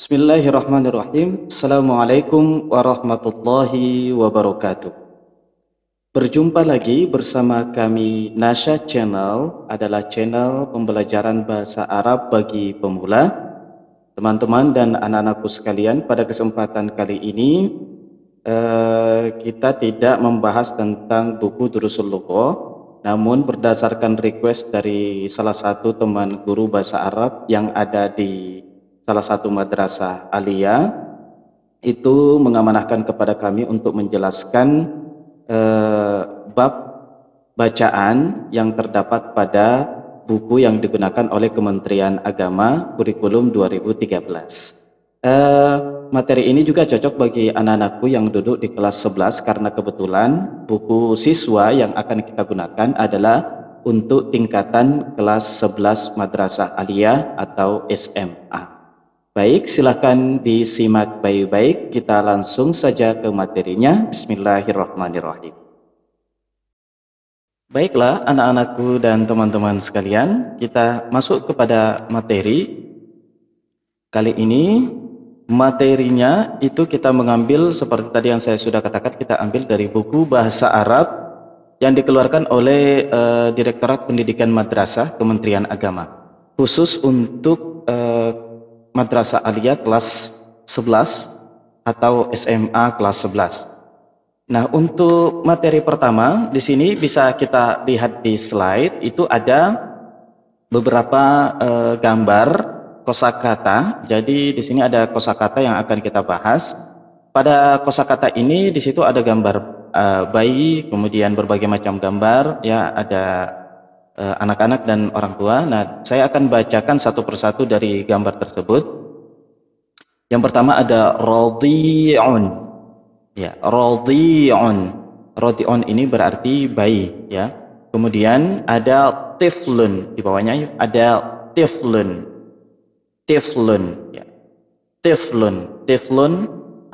Bismillahirrahmanirrahim. Assalamualaikum warahmatullahi wabarakatuh. Berjumpa lagi bersama kami. Nasya Channel adalah channel pembelajaran bahasa Arab bagi pemula. Teman-teman dan anak-anakku sekalian, pada kesempatan kali ini kita tidak membahas tentang buku Durusul Lughah, namun berdasarkan request dari salah satu teman guru bahasa Arab yang ada di salah satu madrasah aliyah, itu mengamanahkan kepada kami untuk menjelaskan bab bacaan yang terdapat pada buku yang digunakan oleh Kementerian Agama Kurikulum 2013. Materi ini juga cocok bagi anak-anakku yang duduk di kelas 11 karena kebetulan buku siswa yang akan kita gunakan adalah untuk tingkatan kelas 11 madrasah aliyah atau SMA. Baik, silakan disimak baik-baik. Kita langsung saja ke materinya. Bismillahirrahmanirrahim. Baiklah anak-anakku dan teman-teman sekalian, kita masuk kepada materi. Kali ini materinya itu kita mengambil seperti tadi yang saya sudah katakan, kita ambil dari buku bahasa Arab yang dikeluarkan oleh Direktorat Pendidikan Madrasah Kementerian Agama, khusus untuk Madrasah Aliyah kelas 11 atau SMA kelas 11. Nah, untuk materi pertama di sini bisa kita lihat di slide, itu ada beberapa gambar kosakata. Jadi di sini ada kosakata yang akan kita bahas. Pada kosakata ini di situ ada gambar bayi, kemudian berbagai macam gambar, ya, ada anak-anak dan orang tua. Nah, saya akan bacakan satu persatu dari gambar tersebut. Yang pertama ada radi'un. Ya, radi'un. Radi'un ini berarti bayi, ya. Kemudian ada tiflun, di bawahnya ada tiflun. Tiflun, ya. Tiflun. Tiflun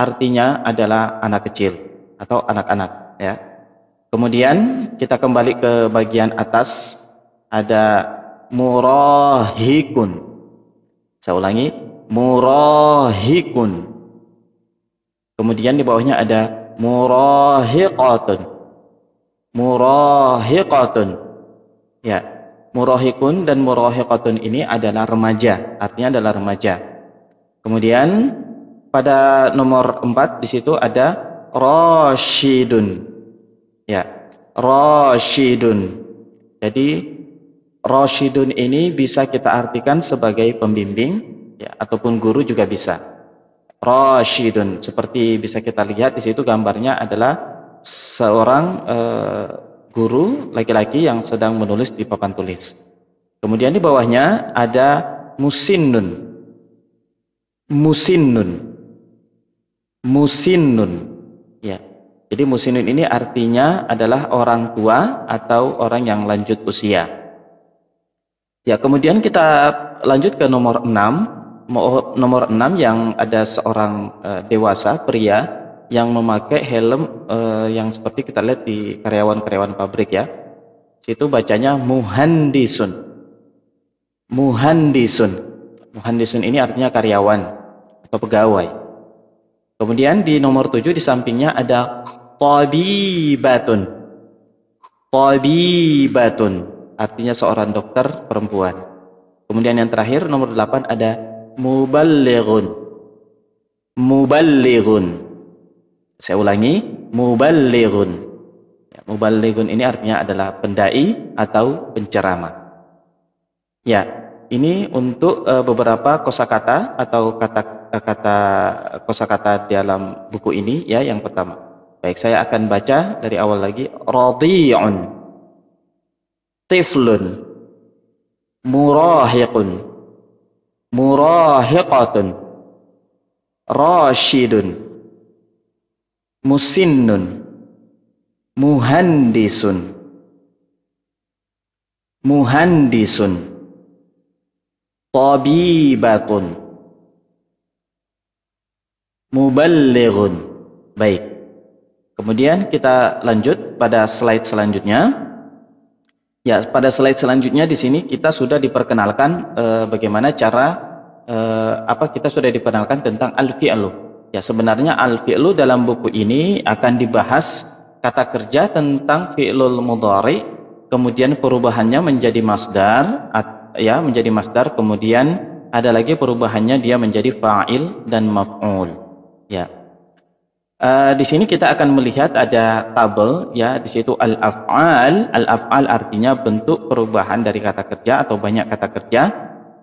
artinya adalah anak kecil atau anak-anak, ya. Kemudian kita kembali ke bagian atas, ada murahikun. Saya ulangi, murahikun. Kemudian di bawahnya ada murahiqatun. Murahiqatun. Ya, murahikun dan murahiqatun ini adalah remaja, artinya adalah remaja. Kemudian pada nomor 4 di situ ada rasyidun. Ya, rasyidun. Jadi rasyidun ini bisa kita artikan sebagai pembimbing, ya, ataupun guru juga bisa. Rasyidun, seperti bisa kita lihat di situ gambarnya adalah seorang guru laki-laki yang sedang menulis di papan tulis. Kemudian di bawahnya ada musinnun. Musinnun. Musinnun. Ya. Jadi musinnun ini artinya adalah orang tua atau orang yang lanjut usia. Ya, kemudian kita lanjut ke nomor 6. Nomor 6 yang ada seorang dewasa pria yang memakai helm yang seperti kita lihat di karyawan-karyawan pabrik, ya. Situ bacanya muhandisun. Muhandisun. Muhandisun ini artinya karyawan atau pegawai. Kemudian di nomor 7 di sampingnya ada tabibatun. Tabibatun artinya seorang dokter perempuan. Kemudian yang terakhir nomor 8 ada muballighun. Muballighun. Saya ulangi, muballighun. Ya, muballighun ini artinya adalah pendai atau penceramah. Ya, ini untuk beberapa kosakata atau kata-kata kosakata dalam buku ini, ya, yang pertama. Baik, saya akan baca dari awal lagi. Radi'un, tiflun, murahiqun, murahiqatun, rasyidun, musinnun, muhandisun, muhandisun, tabibatun, muballighun. Baik. Kemudian kita lanjut pada slide selanjutnya. Ya, pada slide selanjutnya di sini kita sudah diperkenalkan bagaimana cara kita sudah diperkenalkan tentang al-fi'lu. Ya, sebenarnya al-fi'lu dalam buku ini akan dibahas kata kerja tentang fi'lul mudhari, kemudian perubahannya menjadi masdar, ya, menjadi masdar, kemudian ada lagi perubahannya dia menjadi fa'il dan maf'ul. Ya. Di sini kita akan melihat ada tabel, ya, di situ al-af'al. Al-af'al artinya bentuk perubahan dari kata kerja atau banyak kata kerja.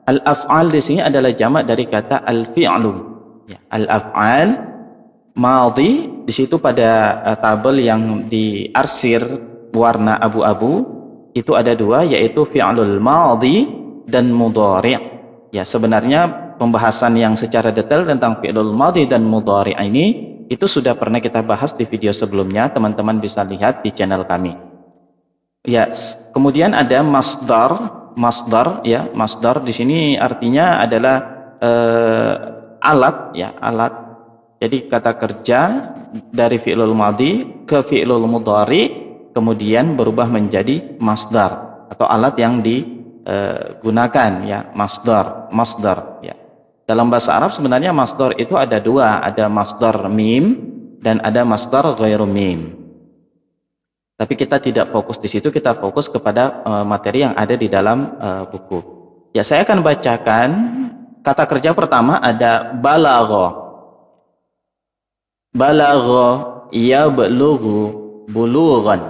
Al-af'al di sini adalah jamak dari kata al-fi'lu. Ya, al-af'al madhi, di situ pada tabel yang diarsir warna abu-abu itu ada dua, yaitu fi'lul madhi dan mudhari'. Ya, sebenarnya pembahasan yang secara detail tentang fi'lul madhi dan mudhari' ini itu sudah pernah kita bahas di video sebelumnya, teman-teman bisa lihat di channel kami. Ya, kemudian ada masdar, ya, masdar di sini artinya adalah alat, ya, alat. Jadi kata kerja dari fi'lul madhi ke fi'lul mudhari kemudian berubah menjadi masdar atau alat yang digunakan, ya, masdar, ya. Dalam bahasa Arab sebenarnya masdar itu ada dua, ada masdar mim dan ada masdar ghairu mim. Tapi kita tidak fokus di situ, kita fokus kepada materi yang ada di dalam buku. Ya, saya akan bacakan kata kerja pertama ada balagha. Balagha yablughu bulughan.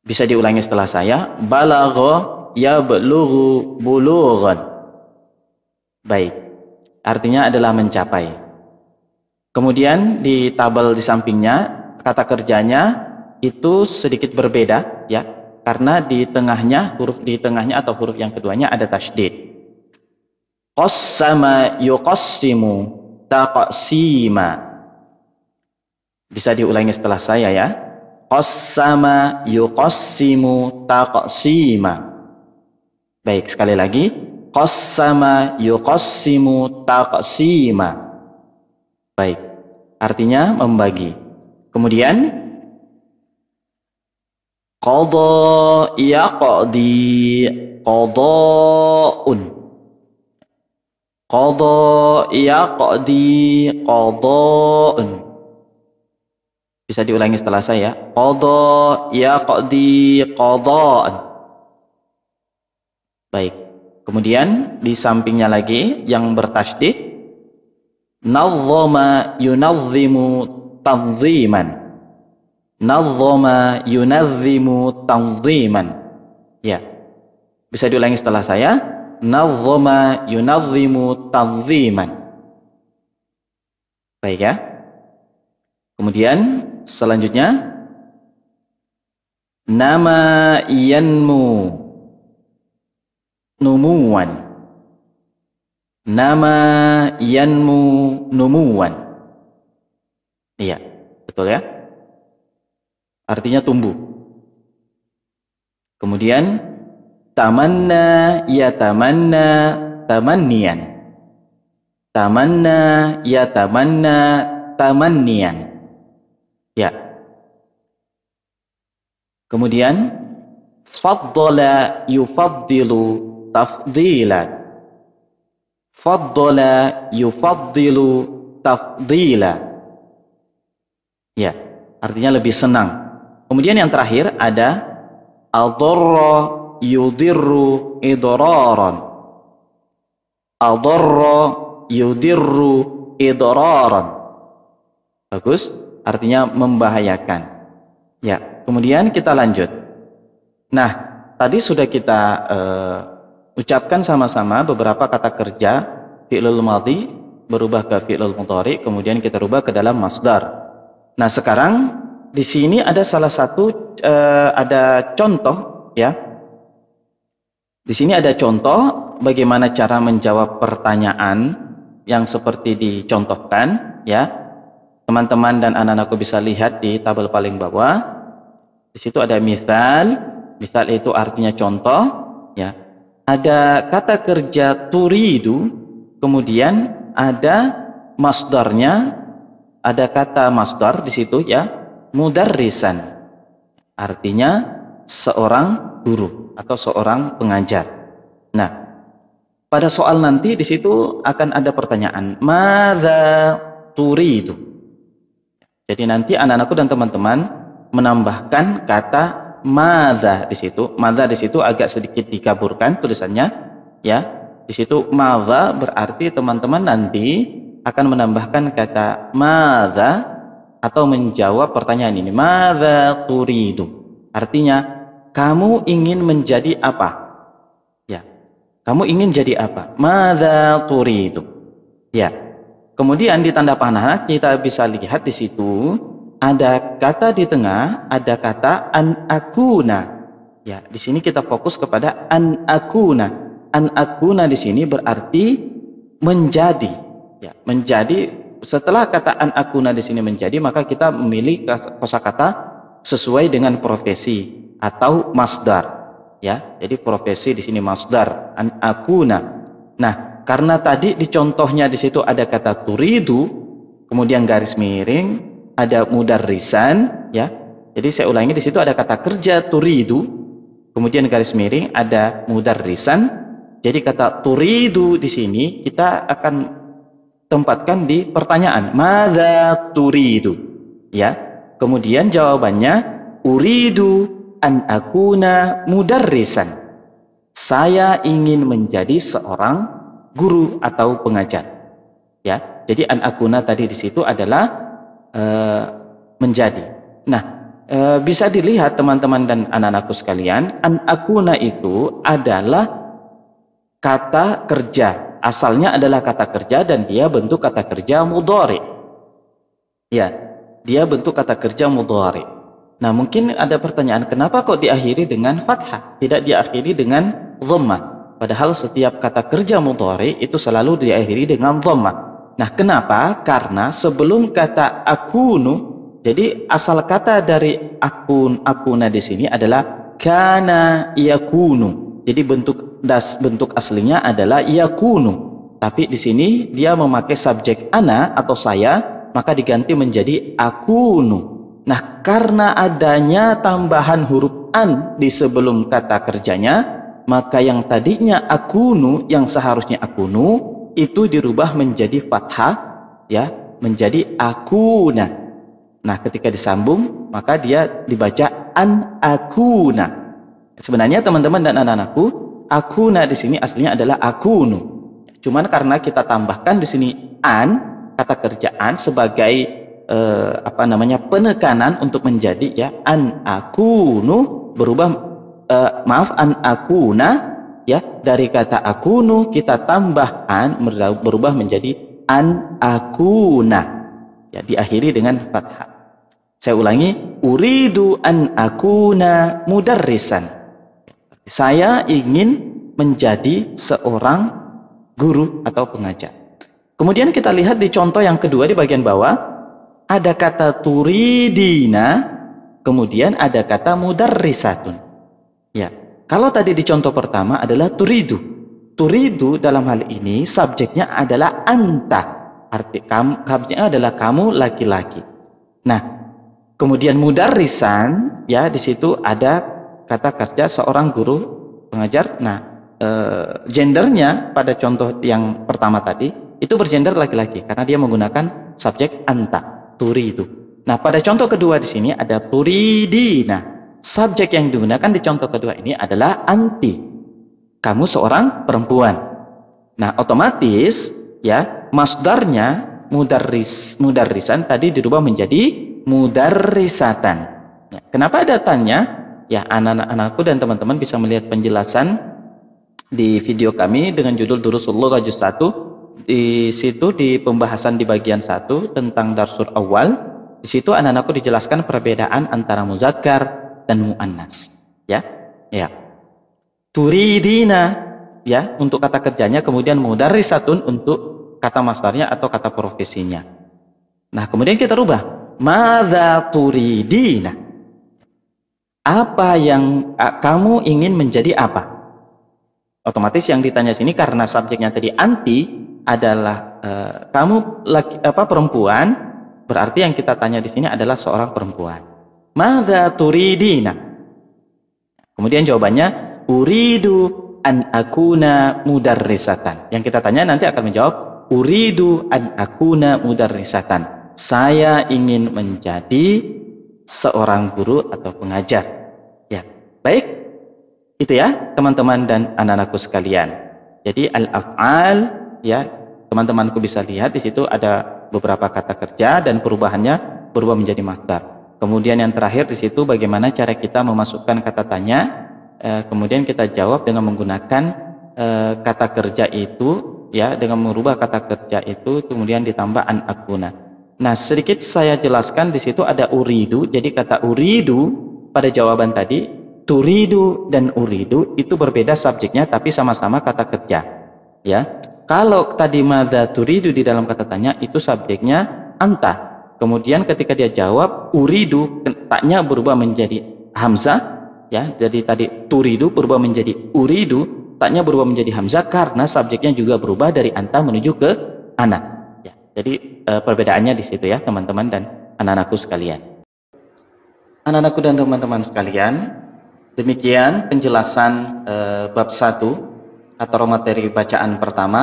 Bisa diulangi setelah saya. Balagha yablughu bulughan. Baik, artinya adalah mencapai. Kemudian di tabel di sampingnya kata kerjanya itu sedikit berbeda, ya, karena di tengahnya atau huruf yang keduanya ada tasydid. Qassama yuqassimu taqsima. Bisa diulangi setelah saya, ya. Qassama yuqassimu taqsima. Baik, sekali lagi. Qassama yuqassimu taqsima. Baik, artinya membagi. Kemudian qadha yaqdi qada'un. Qadha yaqdi qada'un. Bisa diulangi setelah saya. Qadha yaqdi qada'un. Baik. Kemudian di sampingnya lagi yang bertasydid, nazzama yunazzimu tanziman. Nazzama yunazzimu tanziman. Ya. Bisa diulangi setelah saya. Nazzama yunazzimu tanziman. Baik, ya. Kemudian selanjutnya nama yanmu numuwan. Nama yanmu numuwan. Iya, betul, ya. Artinya tumbuh. Kemudian tamanna yatamanna tamanniyan. Tamanna yatamanna tamanniyan. Ya. Kemudian faddala yufaddilu tafdilan. Faddala yufaddilu tafdila. Ya, artinya lebih senang. Kemudian yang terakhir ada adarra yudirru idraran. Adarra yudirru idraran. Bagus, artinya membahayakan. Ya, kemudian kita lanjut. Nah, tadi sudah kita ucapkan sama-sama beberapa kata kerja fi'lul madhi berubah ke fi'lul mudhari, kemudian kita rubah ke dalam masdar. Nah, sekarang di sini ada salah satu ada contoh, ya. Di sini ada contoh bagaimana cara menjawab pertanyaan yang seperti dicontohkan, ya. Teman-teman dan anak-anakku bisa lihat di tabel paling bawah. Di situ ada misal. Misal itu artinya contoh, ya. Ada kata kerja turidu, kemudian ada masdarnya, ada kata masdar di situ, ya, mudarrisan. Artinya seorang guru atau seorang pengajar. Nah, pada soal nanti di situ akan ada pertanyaan, madza turidu. Jadi nanti anak-anakku dan teman-teman menambahkan kata madza di situ. Madza di situ agak sedikit dikaburkan tulisannya, ya. Di situ madza berarti teman-teman nanti akan menambahkan kata madza atau menjawab pertanyaan ini. Madza turidu. Artinya, kamu ingin menjadi apa? Ya. Kamu ingin jadi apa? Madza turidu. Ya. Kemudian di tanda panah kita bisa lihat di situ ada kata di tengah, ada kata an akuna. Ya, di sini kita fokus kepada an akuna. An akuna di sini berarti menjadi. Ya, menjadi. Setelah kata an akuna di sini menjadi, maka kita memilih kosakata sesuai dengan profesi atau masdar. Ya, jadi profesi di sini masdar an akuna. Nah, karena tadi di contohnya di situ ada kata turidu, kemudian garis miring, ada mudarrisan, ya. Jadi saya ulangi, di situ ada kata kerja turidu, kemudian garis miring ada mudarrisan. Jadi kata turidu di sini kita akan tempatkan di pertanyaan, madza turidu, ya. Kemudian jawabannya uridu an akuna mudarrisan. Saya ingin menjadi seorang guru atau pengajar, ya. Jadi an akuna tadi di situ adalah menjadi. Nah, bisa dilihat teman-teman dan anak-anakku sekalian, an akuna itu adalah kata kerja. Asalnya adalah kata kerja dan dia bentuk kata kerja mudhari. Ya, dia bentuk kata kerja mudhari. Nah, mungkin ada pertanyaan, kenapa kok diakhiri dengan fathah, tidak diakhiri dengan dhammah? Padahal setiap kata kerja mudhari itu selalu diakhiri dengan dhammah. Nah, kenapa? Karena sebelum kata akunu, jadi asal kata dari akuna di sini adalah kana yakunu. Jadi bentuk aslinya adalah yakunu. Tapi di sini dia memakai subjek ana atau saya, maka diganti menjadi akunu. Nah, karena adanya tambahan huruf an di sebelum kata kerjanya, maka yang tadinya akunu, yang seharusnya akunu, itu dirubah menjadi fathah, ya, menjadi akuna. Nah, ketika disambung, maka dia dibaca an akuna. Sebenarnya teman-teman dan anak-anakku, akuna di sini aslinya adalah akunu. Cuman karena kita tambahkan di sini an, kata kerjaan sebagai penekanan untuk menjadi, ya, an akunu berubah. An akuna, ya, dari kata akunu kita tambah an berubah menjadi an akuna, ya, diakhiri dengan fathah. Saya ulangi, uridu an akuna mudarrisan. Saya ingin menjadi seorang guru atau pengajar. Kemudian kita lihat di contoh yang kedua di bagian bawah ada kata turidina, kemudian ada kata mudarrisatun. Ya, kalau tadi di contoh pertama adalah turidu. Turidu dalam hal ini subjeknya adalah anta. Arti subjeknya adalah kamu laki-laki. Nah, kemudian mudarrisan, ya, di situ ada kata kerja seorang guru pengajar. Nah, gendernya pada contoh yang pertama tadi itu bergender laki-laki karena dia menggunakan subjek anta, turidu. Nah, pada contoh kedua di sini ada turidina. Subjek yang digunakan di contoh kedua ini adalah anti. Kamu seorang perempuan. Nah, otomatis, ya, masdarnya mudarrisan tadi dirubah menjadi mudarrisatan. Ya, kenapa ada tanya? Ya, anak-anakku dan teman-teman bisa melihat penjelasan di video kami dengan judul Durusul Lughah Juz 1. Di situ di pembahasan di bagian 1 tentang darsul awal, di situ anak-anakku dijelaskan perbedaan antara muzakkar dan muannas, ya. Ya. Turidina, ya, untuk kata kerjanya, kemudian mudarrisatun untuk kata masdarnya atau kata profesinya. Nah, kemudian kita rubah, madza turidina. Apa yang kamu ingin menjadi apa? Otomatis yang ditanya sini karena subjeknya tadi anti adalah kamu perempuan, berarti yang kita tanya di sini adalah seorang perempuan. Madza turidina. Kemudian jawabannya uridu an akuna mudarrisatan. Yang kita tanya nanti akan menjawab uridu an akuna mudarrisatan. Saya ingin menjadi seorang guru atau pengajar. Ya, baik. Itu ya, teman-teman dan anak-anakku sekalian. Jadi al-af'al, ya, teman-temanku bisa lihat di situ ada beberapa kata kerja dan perubahannya berubah menjadi masdar. Kemudian yang terakhir di situ bagaimana cara kita memasukkan kata tanya. Kemudian kita jawab dengan menggunakan kata kerja itu, ya, dengan merubah kata kerja itu kemudian ditambah an akuna. Nah, sedikit saya jelaskan di situ ada uridu. Jadi kata uridu pada jawaban tadi, turidu dan uridu itu berbeda subjeknya tapi sama-sama kata kerja. Ya. Kalau tadi madza turidu di dalam kata tanya itu subjeknya anta. Kemudian ketika dia jawab uridu, taknya berubah menjadi hamzah, ya. Jadi tadi turidu berubah menjadi uridu, taknya berubah menjadi hamzah karena subjeknya juga berubah dari anta menuju ke ana. Ya. Jadi perbedaannya di situ ya, teman-teman dan anak-anakku sekalian. Anak-anakku dan teman-teman sekalian, demikian penjelasan bab 1 atau materi bacaan pertama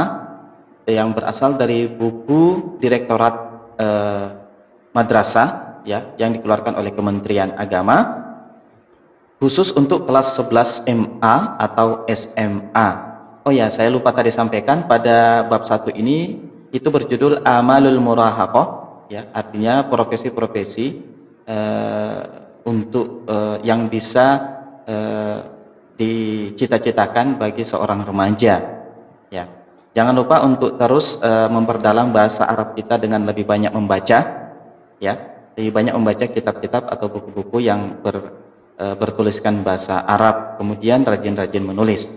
yang berasal dari buku Direktorat Madrasah, ya, yang dikeluarkan oleh Kementerian Agama khusus untuk kelas 11 MA atau SMA. Oh ya, saya lupa tadi sampaikan pada bab 1 ini itu berjudul Amalul Murahaqah, ya, artinya profesi-profesi untuk yang bisa dicita-citakan bagi seorang remaja, ya. Jangan lupa untuk terus memperdalam bahasa Arab kita dengan lebih banyak membaca, ya, lebih banyak membaca kitab-kitab atau buku-buku yang bertuliskan bahasa Arab, kemudian rajin-rajin menulis.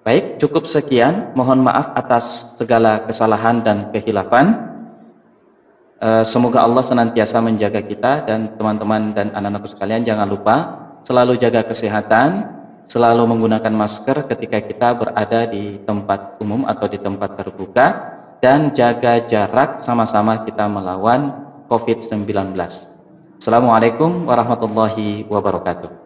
Baik, cukup sekian. Mohon maaf atas segala kesalahan dan kehilafan. Semoga Allah senantiasa menjaga kita dan teman-teman dan anak-anakku sekalian. Jangan lupa selalu jaga kesehatan, selalu menggunakan masker ketika kita berada di tempat umum atau di tempat terbuka, dan jaga jarak, sama-sama kita melawan COVID-19. Assalamualaikum warahmatullahi wabarakatuh.